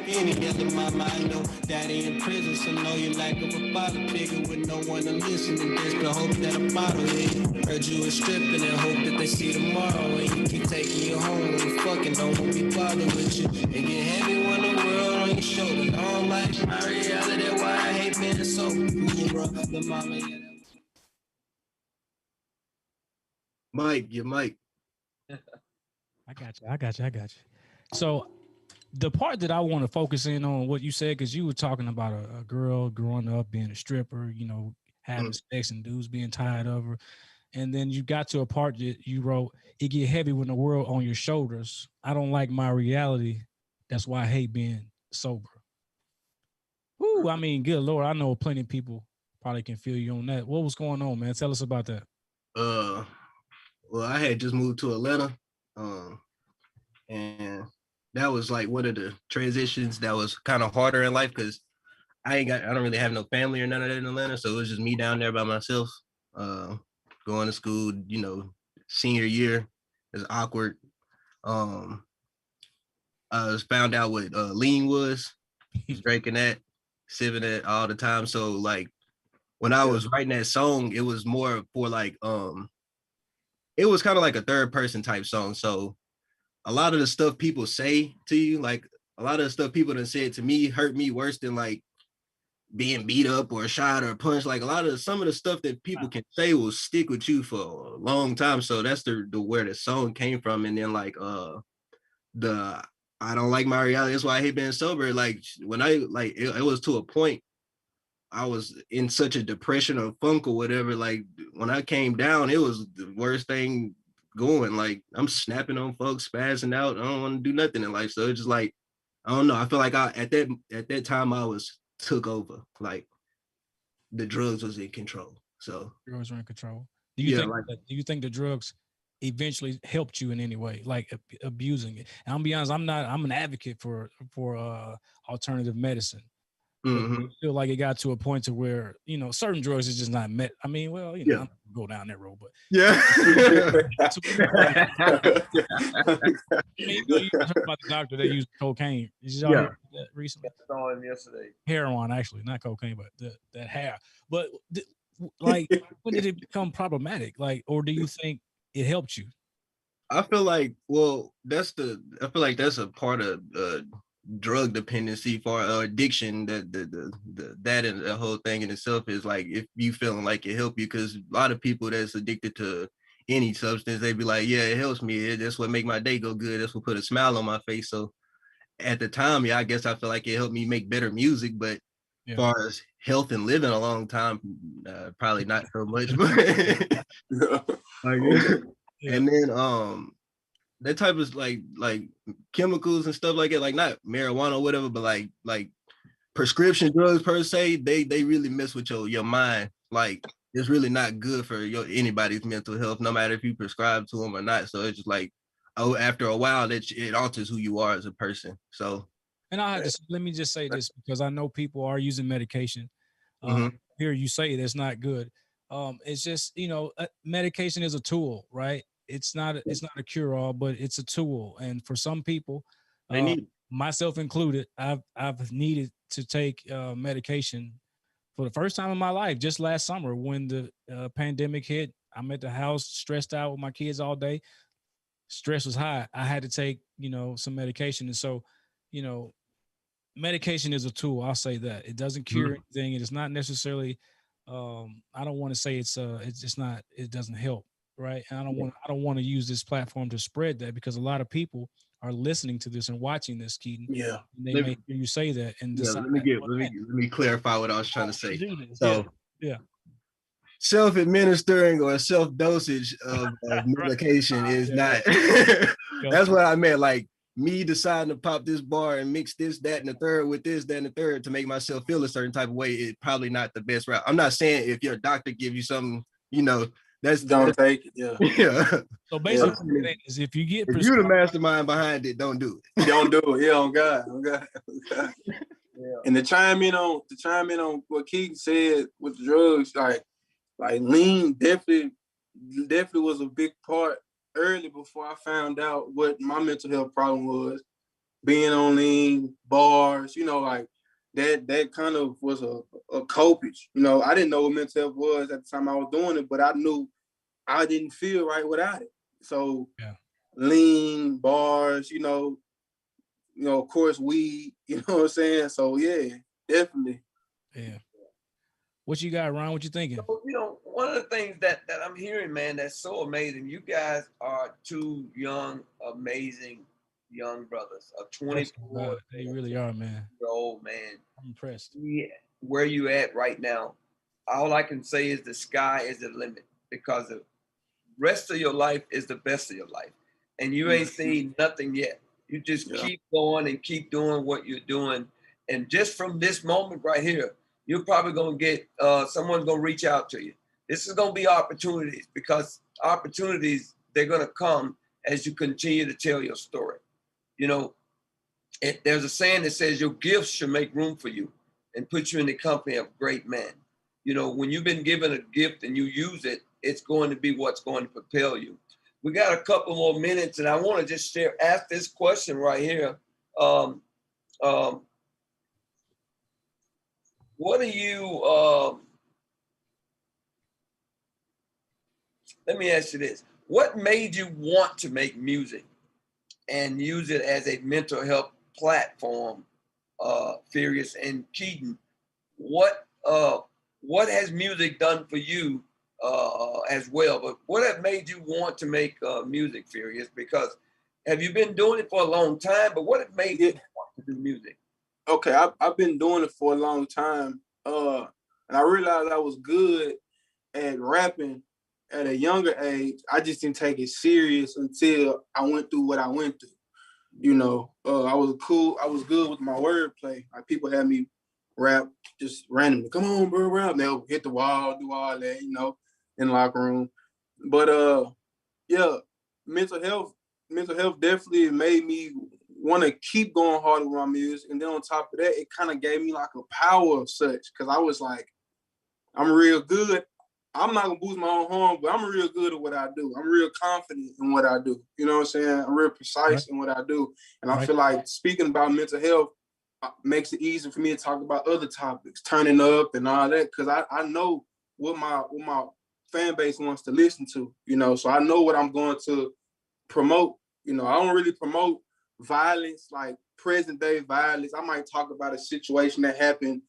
Together, my mind know daddy in prison, so know you lack of a father figure with no one to listen to this, but hope that a bottle hit you. Heard you were stripping and hope that they see tomorrow, and you keep taking you home when you fucking don't want to be bothered with you. It get heavy when the world on your shoulders. I don't like my reality, why I hate being so cool, bro. The mama. Mike, your mic. I got you. So the part that I want to focus in on what you said, because you were talking about a girl growing up being a stripper, you know, having sex and dudes being tired of her. And then you got to a part that you wrote, it get heavy when the world on your shoulders. I don't like my reality. That's why I hate being sober. Woo, I mean, good Lord, I know plenty of people probably can feel you on that. What was going on, man? Tell us about that. Well, I had just moved to Atlanta. And that was like one of the transitions that was kind of harder in life because I don't really have no family or none of that in Atlanta. So it was just me down there by myself, going to school, you know, senior year. It's awkward. I was found out what lean was drinking that, sipping it all the time. So like when I was writing that song, it was more for like, it was kind of like a third person type song. So a lot of the stuff people say to you, like a lot of the stuff people done said to me hurt me worse than like being beat up or shot or punched. Like some of the stuff that people can say will stick with you for a long time. So that's the where the song came from. And then like the I don't like my reality. That's why I hate being sober. Like when I like it was to a point I was in such a depression or funk or whatever. Like when I came down, it was the worst thing going. Like I'm snapping on folks, spazzing out. I don't want to do nothing in life. So it's just like, I don't know. I feel like at that time I was took over. Like the drugs was in control. So drugs were in control. Do you think the drugs eventually helped you in any way, like abusing it? And I'll be honest, I'm an advocate for alternative medicine. Mm-hmm. I feel like it got to a point to where, you know, certain drugs is just not met. I mean, well, you know, I'm gonna go down that road, but yeah. I mean, you heard about the doctor that used cocaine. Did y'all hear that recently? I saw him yesterday. Heroin, actually, not cocaine, but that hair. But like, when did it become problematic? Like, or do you think it helped you? I feel like, well, that's a part of drug dependency for addiction. That and the whole thing in itself is like, if you feeling like it help you, because a lot of people that's addicted to any substance, they be like, yeah, it helps me. That's what make my day go good. That's what put a smile on my face. So at the time, yeah, I guess I feel like it helped me make better music, but as far as health and living a long time, probably not so much. But and then that type of like chemicals and stuff like it, like not marijuana or whatever, but like prescription drugs per se, they really mess with your mind. Like it's really not good for anybody's mental health, no matter if you prescribe to them or not. So it's just like, oh, after a while, it alters who you are as a person. So, and I had to let me just say this because I know people are using medication. Hear you say that's not good. It's just medication is a tool, right? It's not a cure all, but it's a tool. And for some people, myself included, I've needed to take medication for the first time in my life. Just last summer, when the pandemic hit, I'm at the house stressed out with my kids all day. Stress was high. I had to take some medication, and so medication is a tool. I'll say that it doesn't cure anything. It is not necessarily. I don't want to say it's just not. It doesn't help, right? And I don't want to use this platform to spread that because a lot of people are listening to this and watching this, Keaton. Yeah, and they may hear you say that and decide. Let me clarify what I was trying to say. So, self-administering or self-dosage of medication is not. That's what I meant. Like me deciding to pop this bar and mix this, that, and the third with this, that, and the third to make myself feel a certain type of way is probably not the best route. I'm not saying if your doctor gives you something, don't take it. Yeah. Yeah. So basically, is if you get if you're the mastermind behind it, don't do it. Don't do it. Yeah, on God. Yeah. And to chime in on what Keaton said with the drugs, like lean definitely was a big part early before I found out what my mental health problem was. Being on lean, bars, like that kind of was a copage. I didn't know what mental health was at the time I was doing it, but I knew I didn't feel right without it. So lean, bars, of course, weed, you know what I'm saying? So yeah, definitely. Yeah. What you got, Ron? What you thinking? So, one of the things that I'm hearing, man, that's so amazing. You guys are two young, amazing young brothers. A 24. They really are, man. Old man. I'm impressed. Yeah, where you at right now? All I can say is the sky is the limit because the rest of your life is the best of your life, and you ain't seen nothing yet. You just keep going and keep doing what you're doing, and just from this moment right here, you're probably gonna get someone's gonna reach out to you. This is gonna be opportunities because opportunities they're gonna come as you continue to tell your story. There's a saying that says your gifts should make room for you and put you in the company of great men. When you've been given a gift and you use it, it's going to be what's going to propel you. We got a couple more minutes, and I want to just ask this question right here. What do you, let me ask you this. What made you want to make music and use it as a mental health platform, Pherius and Keaton? What has music done for you as well? But what have made you want to make music, Pherius? Because have you been doing it for a long time? But what have made you want to do music? Okay, I've been doing it for a long time, and I realized I was good at rapping at a younger age. I just didn't take it serious until I went through what I went through. I was good with my wordplay. Like people had me rap just randomly. Come on, bro, rap. And they'll hit the wall, do all that, in the locker room. But mental health definitely made me want to keep going harder with my music. And then on top of that, it kind of gave me like a power of such, because I was like, I'm real good. I'm not gonna boost my own horn, but I'm real good at what I do. I'm real confident in what I do. You know what I'm saying? I'm real precise in what I do. And I feel like speaking about mental health makes it easier for me to talk about other topics, turning up and all that, because I know what my fan base wants to listen to, so I know what I'm going to promote. I don't really promote violence, like present day violence. I might talk about a situation that happened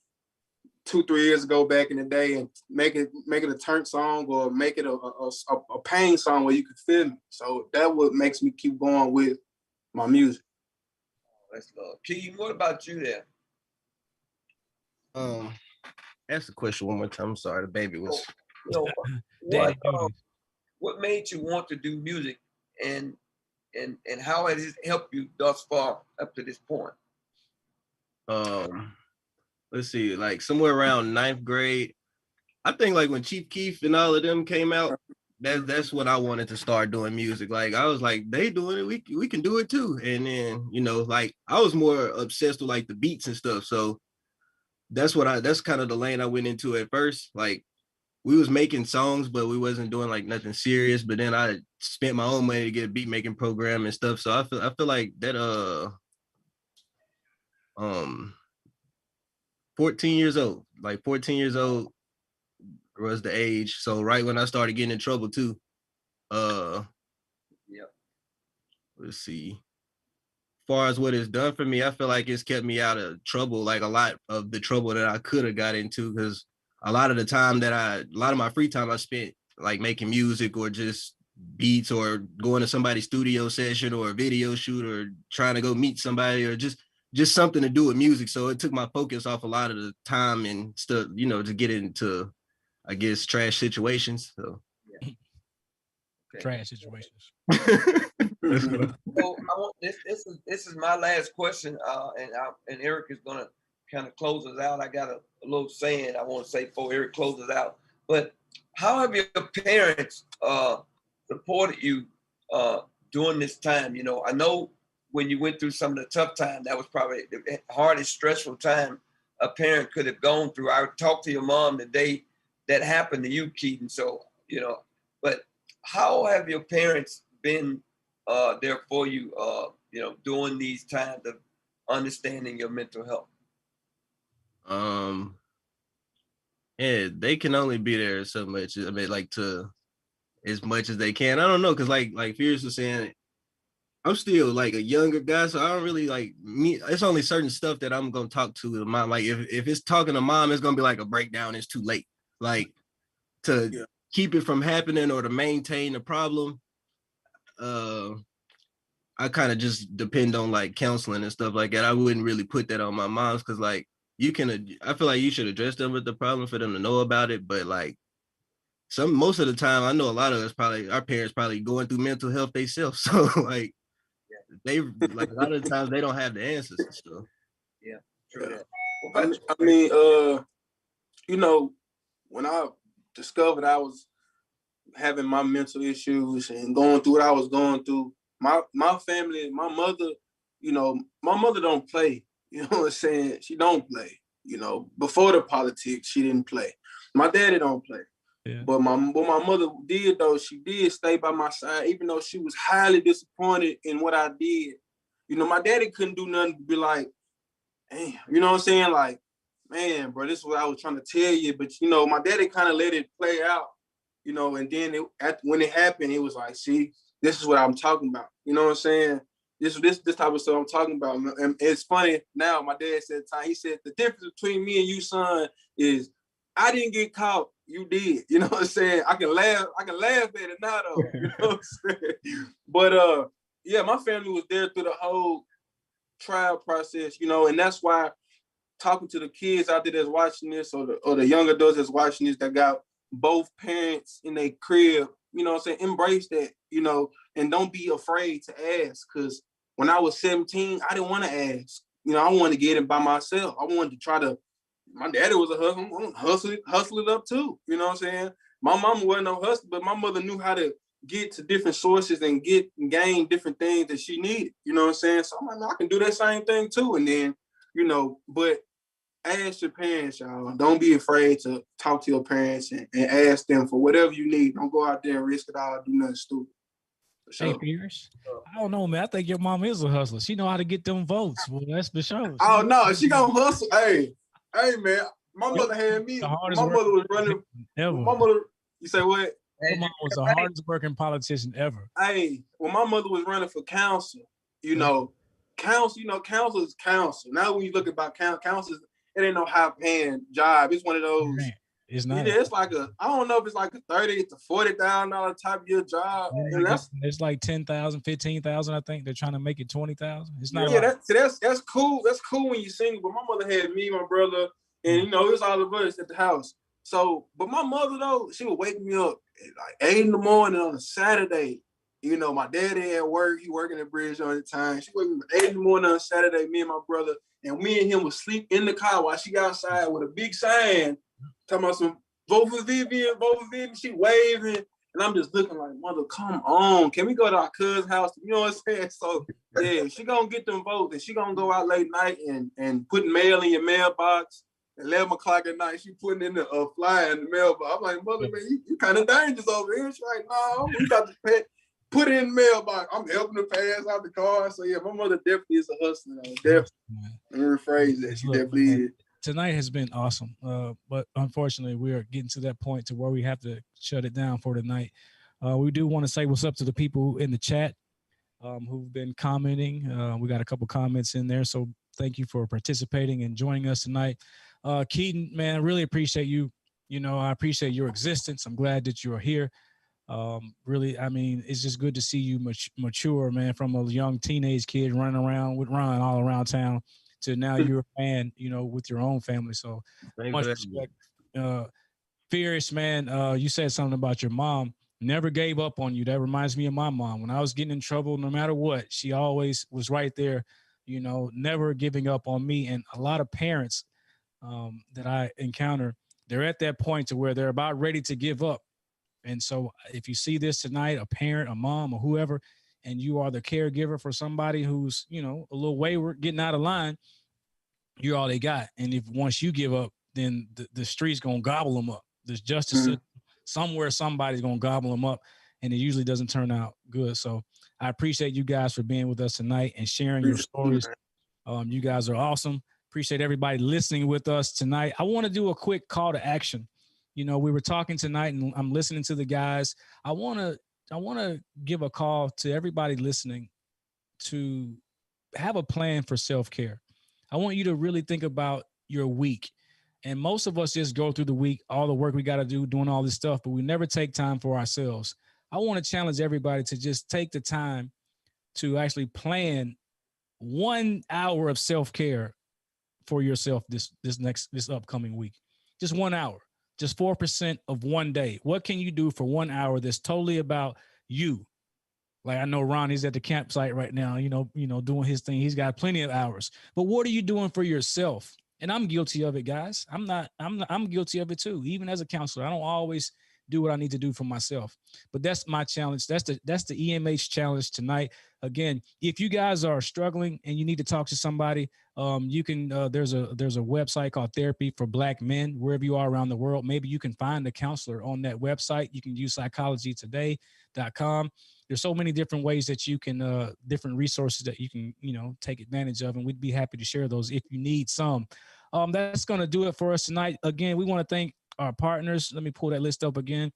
2-3 years ago back in the day and make it a turn song, or make it a pain song where you can feel me. So that what makes me keep going with my music. That's love. Keaton, what about you there? Ask the question one more time. I'm sorry, the baby was. You know, Daddy what made you want to do music, and how has it helped you thus far up to this point? Let's see, like somewhere around ninth grade. I think like when Chief Keef and all of them came out, that's when I wanted to start doing music. Like I was like, they doing it, we can do it too. And then, you know, like I was more obsessed with like the beats and stuff. So that's kind of the lane I went into at first. Like we was making songs, but we wasn't doing like nothing serious. But then I spent my own money to get a beat making program and stuff. So I feel like that 14 years old, like 14 years old was the age. So right when I started getting in trouble too. Let's see. As far as what it's done for me, I feel like it's kept me out of trouble, like a lot of the trouble that I could have got into, because a lot of the time a lot of my free time I spent like making music or just beats or going to somebody's studio session or a video shoot or trying to go meet somebody or just something to do with music. So it took my focus off a lot of the time and stuff, you know, to get into, I guess, trash situations. So trash situations. So I want this is my last question, and Eric is gonna kind of close us out. I got a little saying I want to say before Eric closes out. But how have your parents supported you during this time? You know, I know when you went through some of the tough time, that was probably the hardest, stressful time a parent could have gone through. I talked to your mom the day that happened to you, Keaton. So, you know, but how have your parents been there for you, you know, during these times of understanding your mental health? Yeah, they can only be there so much. I mean, like to as much as they can. I don't know, because like Pherius was saying, I'm still like a younger guy, so I don't really like me. It's only certain stuff that I'm gonna talk to mom. Like if it's talking to mom, it's gonna be like a breakdown. It's too late. Like to keep it from happening or to maintain the problem. I kind of just depend on like counseling and stuff like that. I wouldn't really put that on my moms because like I feel like you should address them with the problem for them to know about it. But like most of the time, I know a lot of us our parents probably going through mental health themselves. So like they like a lot of the times they don't have the answers and stuff. Yeah, true. Yeah. Well, I mean, you know, when I discovered I was having my mental issues and going through what I was going through, my family, my mother, you know, my mother don't play. You know what I'm saying? She don't play. You know, before the politics, she didn't play. My daddy don't play. Yeah. But what my mother did, though, she did stay by my side, even though she was highly disappointed in what I did. You know, my daddy couldn't do nothing but be like, damn, you know what I'm saying? Like, man, bro, this is what I was trying to tell you. But, you know, my daddy kind of let it play out, you know, and then when it happened, it was like, see, this is what I'm talking about. You know what I'm saying? This type of stuff I'm talking about. And it's funny now, my dad said, he said, the difference between me and you, son, is I didn't get caught. You did. You know what I'm saying? I can laugh at it now, though. You know what I'm saying? But yeah, my family was there through the whole trial process, you know, and that's why talking to the kids out there that's watching this, or the young adults that's watching this that got both parents in their crib, you know what I'm saying? Embrace that, you know, and don't be afraid to ask. Because when I was 17, I didn't want to ask. You know, I wanted to get it by myself. I wanted to try to. My daddy was a hustler. I'm hustle it up too. You know what I'm saying? My mama wasn't no hustler, but my mother knew how to get to different sources and gain different things that she needed. You know what I'm saying? So I'm like, I can do that same thing too. And then, you know, but ask your parents, y'all. Don't be afraid to talk to your parents and ask them for whatever you need. Don't go out there and risk it all, do nothing stupid. Hey, Pherius, I don't know, man. I think your mom is a hustler. She know how to get them votes. Well, that's for sure. Oh, no, she gonna hustle. Hey, man, my mother had me. My mother was running. Ever. My mother, you say what? Your mom was the hardest working politician ever. Hey, when my mother was running for council, you know, council is council. Now when you look about council, it ain't no high paying job. It's one of those, It's not. Yeah, it's like I don't know if it's like a $30,000 to $40,000 type of your job. And it's like 10,000, 15,000. I think they're trying to make it 20,000. It's not. Yeah, that's cool. That's cool when you single. But my mother had me, my brother, and it was all of us at the house. So, but my mother though, she would wake me up at like 8 in the morning on a Saturday. My daddy at work, he working at Bridge on the time. She wake me up at 8 in the morning on Saturday, me and my brother, and me and him would sleep in the car while she got outside with a big sign talking about some vote for Vivian, she waving. And I'm just looking like, mother, come on. Can we go to our cousin's house? You know what I'm saying? So, yeah, she going to get them votes. And she going to go out late night and put mail in your mailbox. 11 o'clock at night, she putting in a flyer in the mailbox. I'm like, mother, man, you kind of dangerous over here. She's like, no, we got to put it in the mailbox. I'm helping her pass out the car. So, yeah, my mother definitely is a hustler. Definitely. Let me rephrase that. She definitely is. Tonight has been awesome, but unfortunately, we are getting to that point to where we have to shut it down for tonight. We do want to say what's up to the people in the chat who've been commenting. We got a couple comments in there, so thank you for participating and joining us tonight. Keaton, man, I really appreciate you. I appreciate your existence. I'm glad that you're here. Really, I mean, it's just good to see you mature, man, from a young teenage kid running around with Ron all around town to now you're a man, with your own family. So much respect. Pherius, man, you said something about your mom. Never gave up on you. That reminds me of my mom. When I was getting in trouble, no matter what, she always was right there, never giving up on me. And a lot of parents that I encounter, they're at that point to where they're about ready to give up. And so if you see this tonight, a parent, a mom, or whoever, and you are the caregiver for somebody who's, a little wayward, getting out of line, you're all they got. And if once you give up, then the street's going to gobble them up. There's justice somewhere, somebody's going to gobble them up, and it usually doesn't turn out good. So I appreciate you guys for being with us tonight and sharing your stories. You guys are awesome. Appreciate everybody listening with us tonight. I want to do a quick call to action. We were talking tonight, and I'm listening to the guys. I want to give a call to everybody listening to have a plan for self-care. I want you to really think about your week. And most of us just go through the week, all the work we got to do, doing all this stuff, but we never take time for ourselves. I want to challenge everybody to just take the time to actually plan 1 hour of self-care for yourself this upcoming week. Just 1 hour. Just 4% of one day. What can you do for 1 hour that's totally about you? Like I know Ron, he's at the campsite right now, doing his thing. He's got plenty of hours. But what are you doing for yourself? And I'm guilty of it, guys. I'm guilty of it too. Even as a counselor, I don't always do what I need to do for myself. But that's my challenge. That's the EMH challenge tonight. Again, if you guys are struggling and you need to talk to somebody, you can, there's a website called Therapy for Black Men, wherever you are around the world. Maybe you can find a counselor on that website. You can use psychologytoday.com. There's so many different ways that you can, different resources that you can, take advantage of. And we'd be happy to share those if you need some. That's going to do it for us tonight. Again, we want to thank our partners. Let me pull that list up again.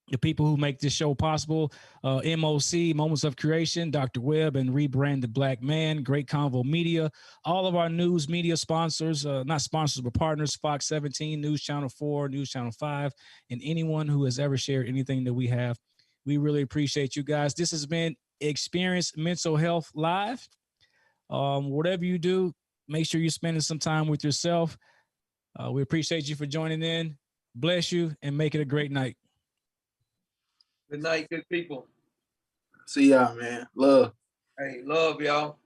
The people who make this show possible, MOC, Moments of Creation, Dr. Webb, and Rebrand the Black Man, Great Convo Media, all of our news media sponsors, not sponsors, but partners, Fox 17, News Channel 4, News Channel 5, and anyone who has ever shared anything that we have. We really appreciate you guys. This has been Experience Mental Health Live. Whatever you do, make sure you're spending some time with yourself. We appreciate you for joining in. Bless you and make it a great night. Good night, good people. See y'all, man. Love. Hey, love y'all.